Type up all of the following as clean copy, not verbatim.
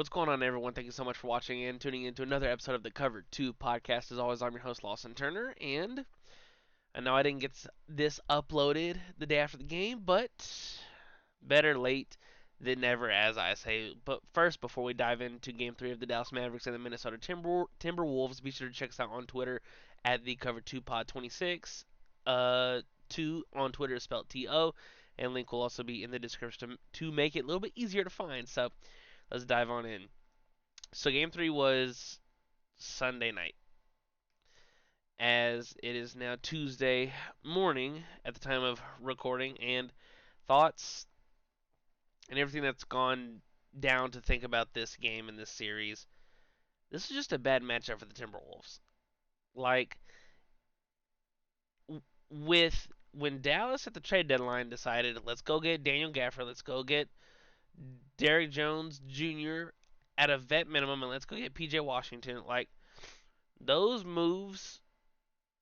What's going on, everyone? Thank you so much for watching and tuning in to another episode of the Cover 2 podcast. As always, I'm your host, Lawson Turner, and I know I didn't get this uploaded the day after the game, but better late than never, as I say. But first, before we dive into Game 3 of the Dallas Mavericks and the Minnesota Timberwolves, be sure to check us out on Twitter at the Cover 2 Pod 26. 2 on Twitter is spelled TO, and link will also be in the description to make it a little bit easier to find. So let's dive on in. So game three was Sunday night, as it is now Tuesday morning at the time of recording, and thoughts and everything that's gone down to think about this game and this series. This is just a bad matchup for the Timberwolves. Like with when Dallas at the trade deadline decided, let's go get Daniel Gafford, let's go get Derrick Jones Jr. at a vet minimum, and let's go get PJ Washington. Like those moves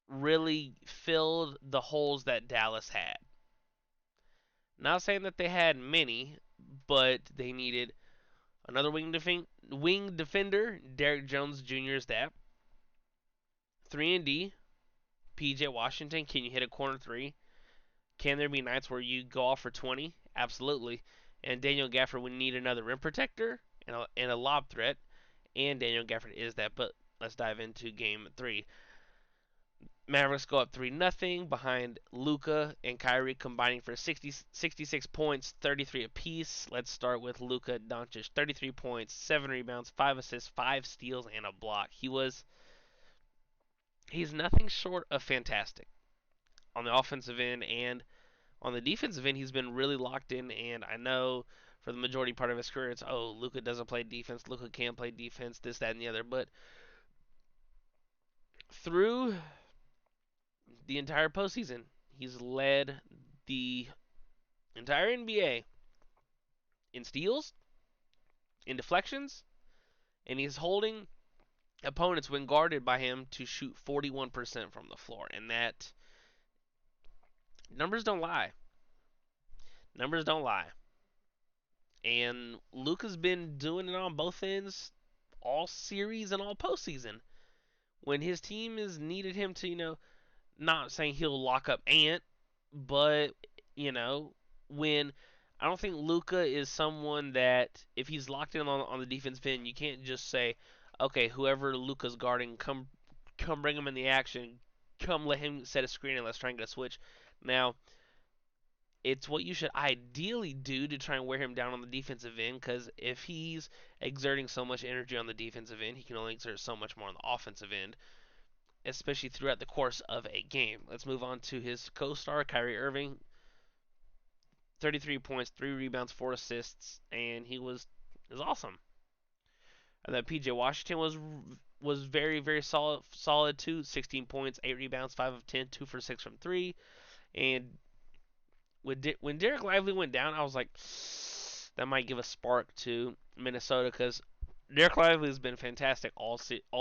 really filled the holes that Dallas had. Not saying that they had many, but they needed another wing defender, Derrick Jones Jr. is that. 3 and D, PJ Washington, can you hit a corner 3? Can there be nights where you go off for 20? Absolutely. And Daniel Gafford would need another rim protector and a lob threat, and Daniel Gafford is that. But let's dive into game 3. Mavericks go up 3-0 behind Luka and Kyrie combining for 66 points, 33 apiece. Let's start with Luka Doncic. 33 points, 7 rebounds, 5 assists, 5 steals, and a block. He's nothing short of fantastic on the offensive end, and on the defensive end he's been really locked in. And I know for the majority part of his career it's, oh, Luka doesn't play defense, Luka can't play defense, this, that, and the other. But through the entire postseason, he's led the entire NBA in steals, in deflections, and he's holding opponents when guarded by him to shoot 41% from the floor. And that numbers don't lie. Numbers don't lie. And Luka's been doing it on both ends all series and all postseason. When his team has needed him to, not saying he'll lock up Ant, but, you know, when I don't think Luka is someone that if he's locked in on the defensive end, you can't just say, okay, whoever Luka's guarding, come bring him in the action, come let him set a screen and let's try and get a switch. Now, it's what you should ideally do to try and wear him down on the defensive end, because if he's exerting so much energy on the defensive end, he can only exert so much more on the offensive end, especially throughout the course of a game. Let's move on to his co-star, Kyrie Irving. 33 points, 3 rebounds, 4 assists, and he was awesome. And then PJ Washington was very very solid too. 16 points, 8 rebounds, 5 of 10, 2 for 6 from 3. And when Derek Lively went down, I was like, that might give a spark to Minnesota, because Derek Lively has been fantastic all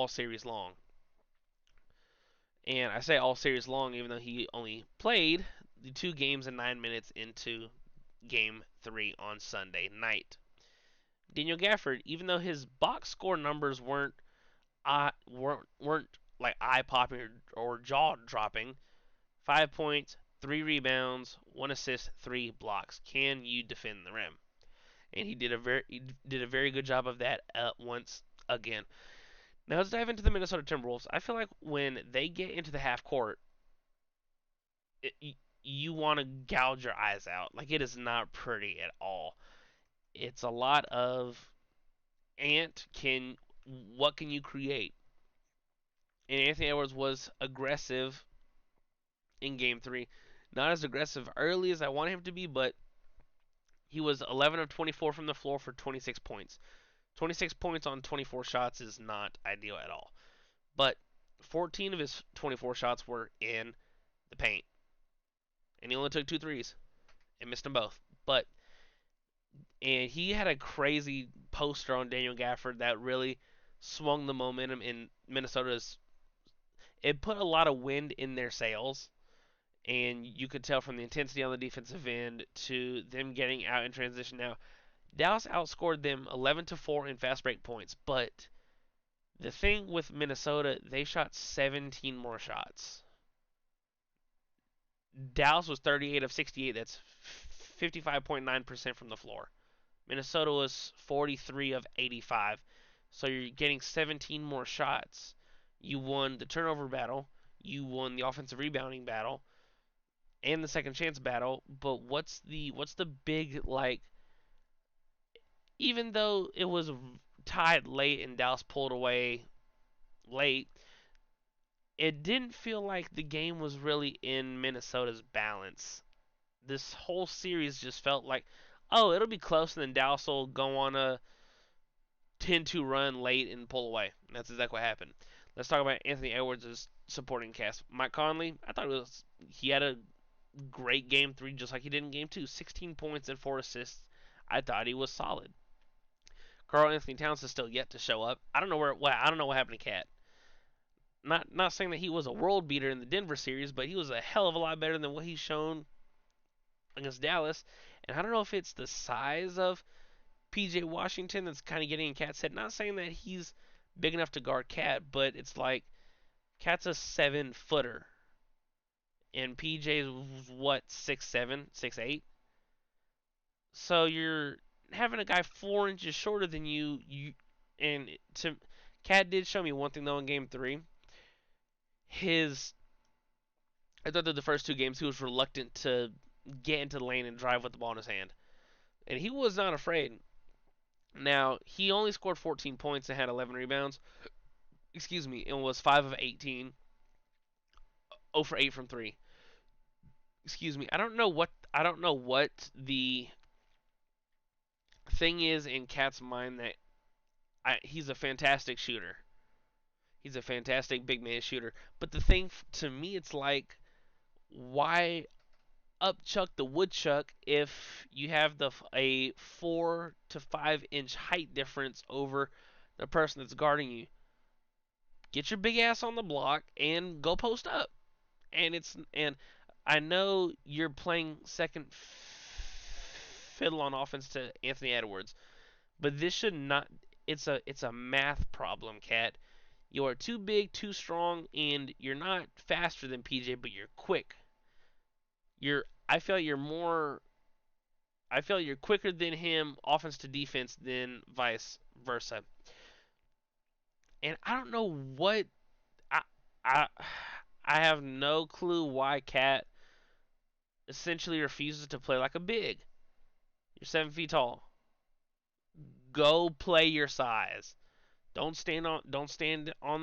series long. And I say all series long, even though he only played the 2 games and 9 minutes into Game 3 on Sunday night. Daniel Gafford, even though his box score numbers weren't like eye popping or jaw dropping, 5 points, 3 rebounds, 1 assist, 3 blocks. Can you defend the rim? And he did a very good job of that once again. Now let's dive into the Minnesota Timberwolves. I feel like when they get into the half court, you want to gouge your eyes out. Like, it is not pretty at all. It's a lot of what can you create? And Anthony Edwards was aggressive in game 3. Not as aggressive early as I wanted him to be, but he was 11 of 24 from the floor for 26 points. 26 points on 24 shots is not ideal at all. But 14 of his 24 shots were in the paint. And he only took 2 threes and missed them both. And he had a crazy poster on Daniel Gafford that really swung the momentum in Minnesota's. It put a lot of wind in their sails, and you could tell from the intensity on the defensive end to them getting out in transition. Now, Dallas outscored them 11-4 in fast break points, but the thing with Minnesota, they shot 17 more shots. Dallas was 38 of 68. That's 55.9% from the floor. Minnesota was 43 of 85. So you're getting 17 more shots. You won the turnover battle. You won the offensive rebounding battle and the second chance battle. But what's the big like? Even though it was tied late and Dallas pulled away late, it didn't feel like the game was really in Minnesota's balance. This whole series just felt like, oh, it'll be close, and then Dallas will go on a 10-2 run late and pull away. And that's exactly what happened. Let's talk about Anthony Edwards' supporting cast. Mike Conley, I thought he had a great game three, just like he did in game two. 16 points and 4 assists. I thought he was solid. Karl Anthony Towns is still yet to show up. I don't know what happened to Cat. Not saying that he was a world beater in the Denver series, but he was a hell of a lot better than what he's shown against Dallas. And I don't know if it's the size of PJ Washington that's kind of getting in Cat's head. Not saying that he's big enough to guard Cat, but it's like Cat's a 7 footer, and PJ's what 6'7", 6'8". So you're having a guy 4 inches shorter than you, and to Cat did show me one thing though in Game 3. His I thought that the first two games he was reluctant to get into the lane and drive with the ball in his hand, and he was not afraid. Now he only scored 14 points and had 11 rebounds. Excuse me, and was 5 of 18, 0 for 8 from three. Excuse me. I don't know what the thing is in Cat's mind that he's a fantastic shooter. He's a fantastic big man shooter. But the thing to me, it's like, why upchuck the woodchuck if you have a 4 to 5 inch height difference over the person that's guarding you? Get your big ass on the block and go post up. And I know you're playing second fiddle on offense to Anthony Edwards, but this should not. It's a math problem, Cat. You are too big, too strong, and you're not faster than PJ, but you're quick. You're I feel you're more. I feel you're quicker than him, offense to defense, than vice versa. And I don't know what I I I have no clue why Cat essentially refuses to play like a big. You're 7 feet tall. Go play your size. Don't stand on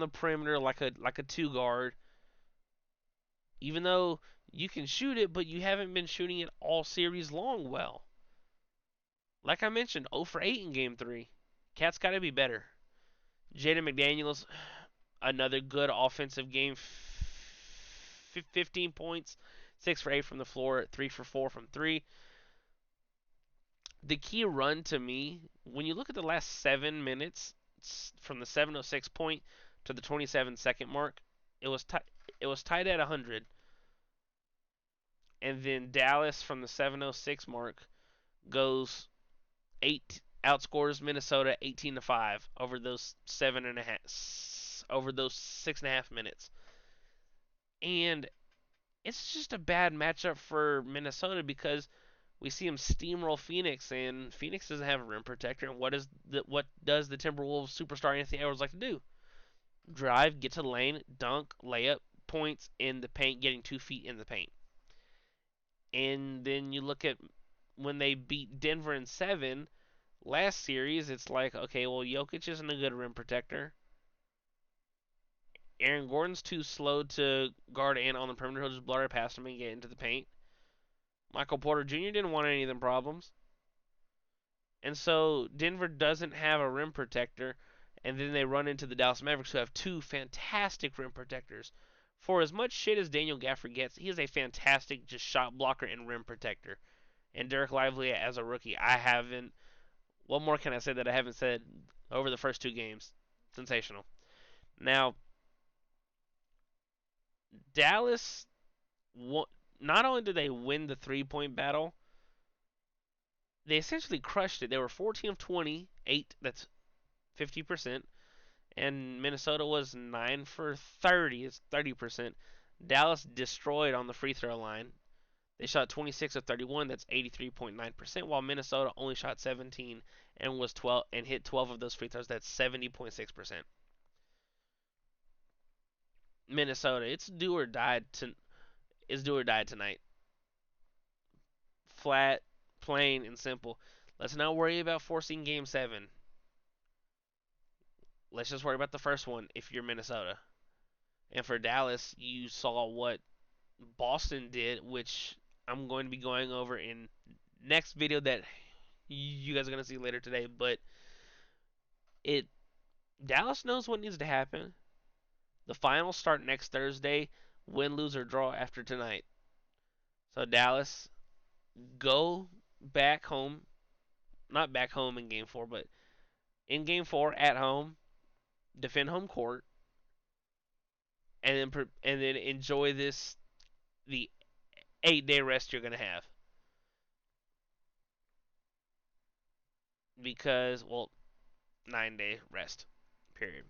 the perimeter like a two guard. Even though you can shoot it, but you haven't been shooting it all series long well. Like I mentioned, 0 for 8 in game 3. Cat's got to be better. Jaden McDaniels, another good offensive game. 15 points, 6 for 8 from the floor, 3 for 4 from 3. The key run to me, when you look at the last 7 minutes, from the 7:06 point to the 27-second mark, it was it was tied at 100, and then Dallas from the 7:06 mark goes outscores Minnesota 18-5 over those 6.5 minutes, and it's just a bad matchup for Minnesota because we see him steamroll Phoenix, and Phoenix doesn't have a rim protector. And what does the Timberwolves superstar Anthony Edwards like to do? Drive, get to the lane, dunk, layup, points in the paint, getting 2 feet in the paint. And then you look at when they beat Denver in 7 last series, it's like, okay, well, Jokic isn't a good rim protector. Aaron Gordon's too slow to guard and on the perimeter. He'll just blur it past him and get into the paint. Michael Porter Jr. didn't want any of them problems. And so Denver doesn't have a rim protector, and then they run into the Dallas Mavericks, who have two fantastic rim protectors. For as much shit as Daniel Gafford gets, he is a fantastic just shot blocker and rim protector. And Derek Lively as a rookie, I haven't. What more can I say that I haven't said over the first two games? Sensational. Now, Dallas, not only did they win the 3-point battle, They essentially crushed it. They were 14 of 28. That's 50%. And Minnesota was 9 for 30. It's 30%. Dallas destroyed on the free throw line. They shot 26 of 31. That's 83.9%. While Minnesota only shot 17 and was 12 and hit 12 of those free throws. That's 70.6%. Minnesota, it's do or die tonight. Flat, plain, and simple. Let's not worry about forcing Game 7. Let's just worry about the first one if you're Minnesota. And for Dallas, you saw what Boston did, which I'm going to be going over in next video that you guys are going to see later today. But it Dallas knows what needs to happen. The finals start next Thursday. Win, lose, or draw after tonight. So Dallas, go back home. Not back home in Game 4, but in Game 4 at home. Defend home court, and then enjoy the 8-day rest you're gonna have because 9-day rest period.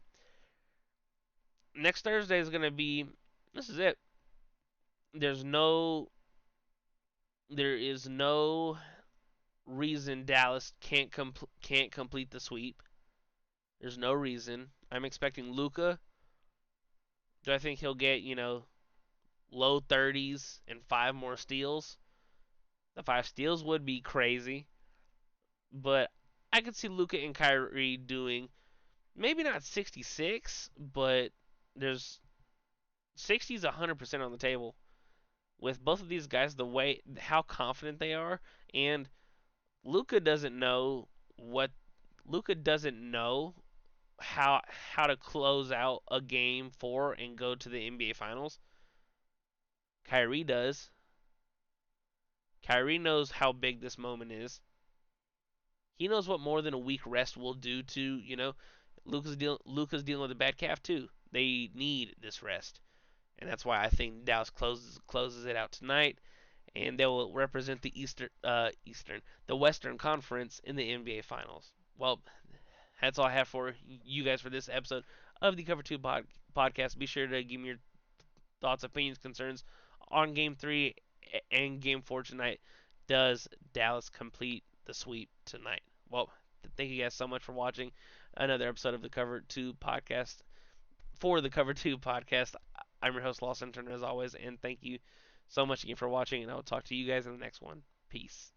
Next Thursday is gonna be this is it. There's no there is no reason Dallas can't complete the sweep. There's no reason. I'm expecting Luka. Do I think he'll get low 30s and 5 more steals? The 5 steals would be crazy, but I could see Luka and Kyrie doing maybe not 66, but there's 60 is 100% on the table with both of these guys. The way how confident they are, and Luka doesn't know what Luka doesn't know how to close out a game 4 and go to the NBA Finals. Kyrie does. Kyrie knows how big this moment is. He knows what more than a week rest will do to Luka's dealing with a bad calf too. They need this rest, and that's why I think Dallas closes it out tonight, and they will represent the the Western Conference in the NBA Finals. Well, that's all I have for you guys for this episode of the Cover 2 podcast. Be sure to give me your thoughts, opinions, concerns on Game 3 and Game 4 tonight. Does Dallas complete the sweep tonight? Well, thank you guys so much for watching another episode of the Cover 2 podcast. For the Cover 2 podcast, I'm your host, Lawson Turner, as always, and thank you so much again for watching, and I will talk to you guys in the next one. Peace.